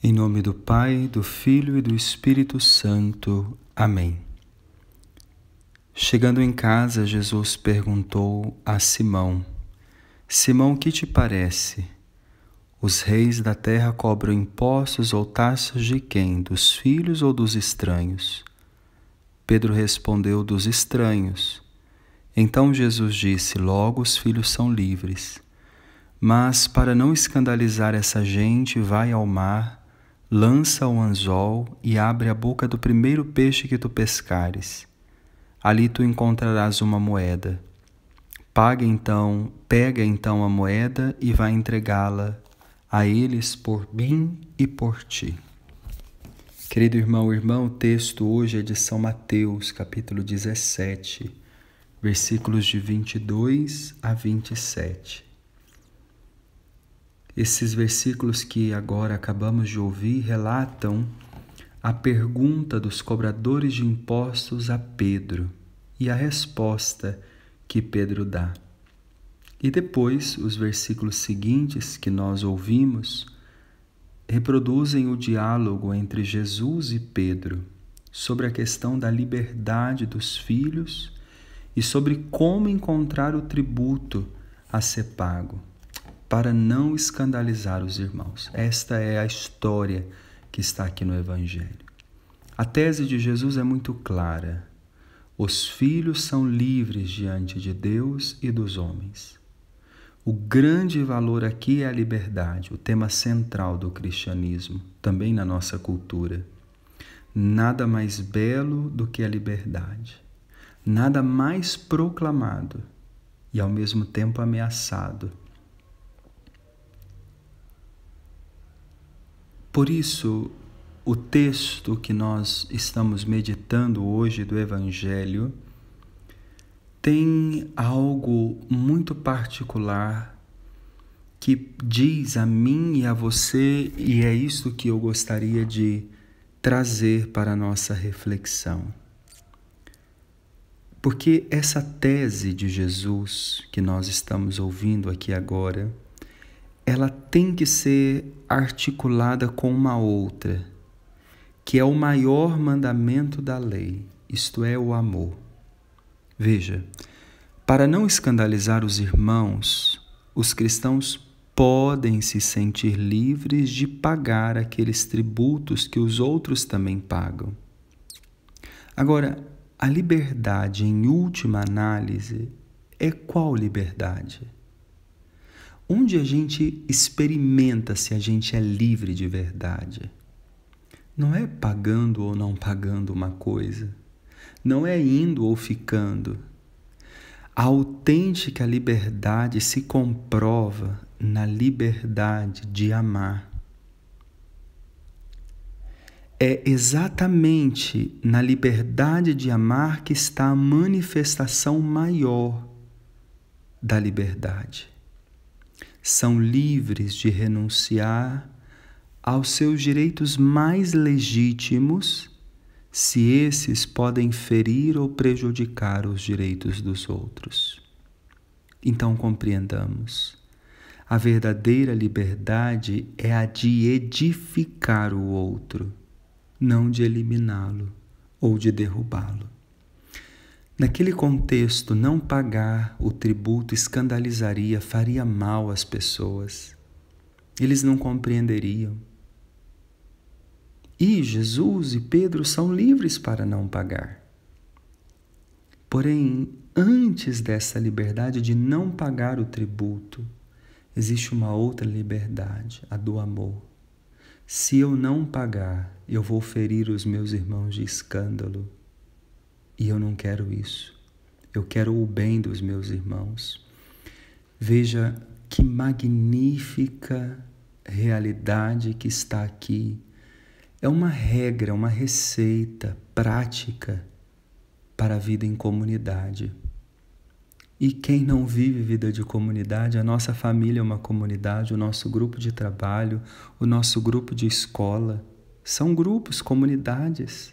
Em nome do Pai, do Filho e do Espírito Santo. Amém. Chegando em casa, Jesus perguntou a Simão: Simão, que te parece? Os reis da terra cobram impostos ou taxas de quem? Dos filhos ou dos estranhos? Pedro respondeu: dos estranhos. Então Jesus disse: logo os filhos são livres. Mas para não escandalizar essa gente, vai ao mar, lança o anzol e abre a boca do primeiro peixe que tu pescares. Ali tu encontrarás uma moeda. Pega então a moeda e vai entregá-la a eles por mim e por ti. Querido irmão, o texto hoje é de São Mateus, capítulo 17, versículos de 22 a 27. Esses versículos que agora acabamos de ouvir relatam a pergunta dos cobradores de impostos a Pedro e a resposta que Pedro dá. E depois, os versículos seguintes que nós ouvimos reproduzem o diálogo entre Jesus e Pedro sobre a questão da liberdade dos filhos e sobre como encontrar o tributo a ser pago, para não escandalizar os irmãos. Esta é a história que está aqui no Evangelho. A tese de Jesus é muito clara. Os filhos são livres diante de Deus e dos homens. O grande valor aqui é a liberdade, o tema central do cristianismo, também na nossa cultura. Nada mais belo do que a liberdade. Nada mais proclamado e ao mesmo tempo ameaçado. Por isso, o texto que nós estamos meditando hoje do Evangelho tem algo muito particular que diz a mim e a você, e é isso que eu gostaria de trazer para a nossa reflexão. Porque essa tese de Jesus que nós estamos ouvindo aqui agora, ela tem que ser articulada com uma outra, que é o maior mandamento da lei, isto é, o amor. Veja, para não escandalizar os irmãos, os cristãos podem se sentir livres de pagar aqueles tributos que os outros também pagam. Agora, a liberdade, em última análise, é qual liberdade? Onde a gente experimenta se a gente é livre de verdade? Não é pagando ou não pagando uma coisa. Não é indo ou ficando. A autêntica liberdade se comprova na liberdade de amar. É exatamente na liberdade de amar que está a manifestação maior da liberdade. São livres de renunciar aos seus direitos mais legítimos, se esses podem ferir ou prejudicar os direitos dos outros. Então compreendamos, a verdadeira liberdade é a de edificar o outro, não de eliminá-lo ou de derrubá-lo. Naquele contexto, não pagar o tributo escandalizaria, faria mal às pessoas. Eles não compreenderiam. E Jesus e Pedro são livres para não pagar. Porém, antes dessa liberdade de não pagar o tributo, existe uma outra liberdade, a do amor. Se eu não pagar, eu vou ferir os meus irmãos de escândalo. E eu não quero isso. Eu quero o bem dos meus irmãos. Veja que magnífica realidade que está aqui. É uma regra, uma receita prática para a vida em comunidade. E quem não vive vida de comunidade, a nossa família é uma comunidade, o nosso grupo de trabalho, o nosso grupo de escola, são grupos, comunidades.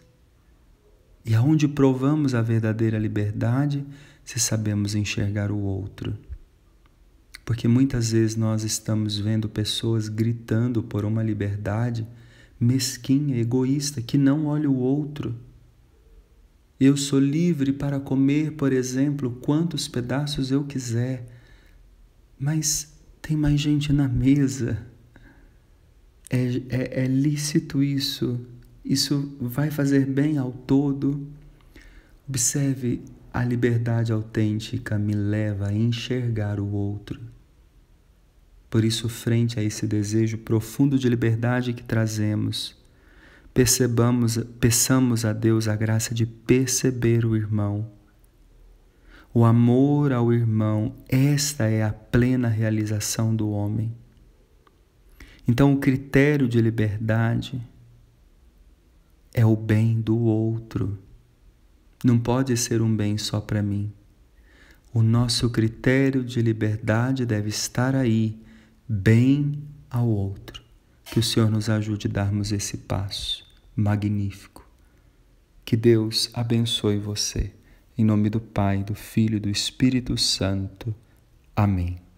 E aonde provamos a verdadeira liberdade, se sabemos enxergar o outro. Porque muitas vezes nós estamos vendo pessoas gritando por uma liberdade mesquinha, egoísta, que não olha o outro. Eu sou livre para comer, por exemplo, quantos pedaços eu quiser, mas tem mais gente na mesa. É lícito isso? Isso vai fazer bem ao todo? Observe, a liberdade autêntica me leva a enxergar o outro. Por isso, frente a esse desejo profundo de liberdade que trazemos, peçamos a Deus a graça de perceber o irmão. O amor ao irmão, esta é a plena realização do homem. Então, o critério de liberdade é o bem do outro. Não pode ser um bem só para mim. O nosso critério de liberdade deve estar aí, bem ao outro. Que o Senhor nos ajude a darmos esse passo magnífico. Que Deus abençoe você. Em nome do Pai, do Filho e do Espírito Santo. Amém.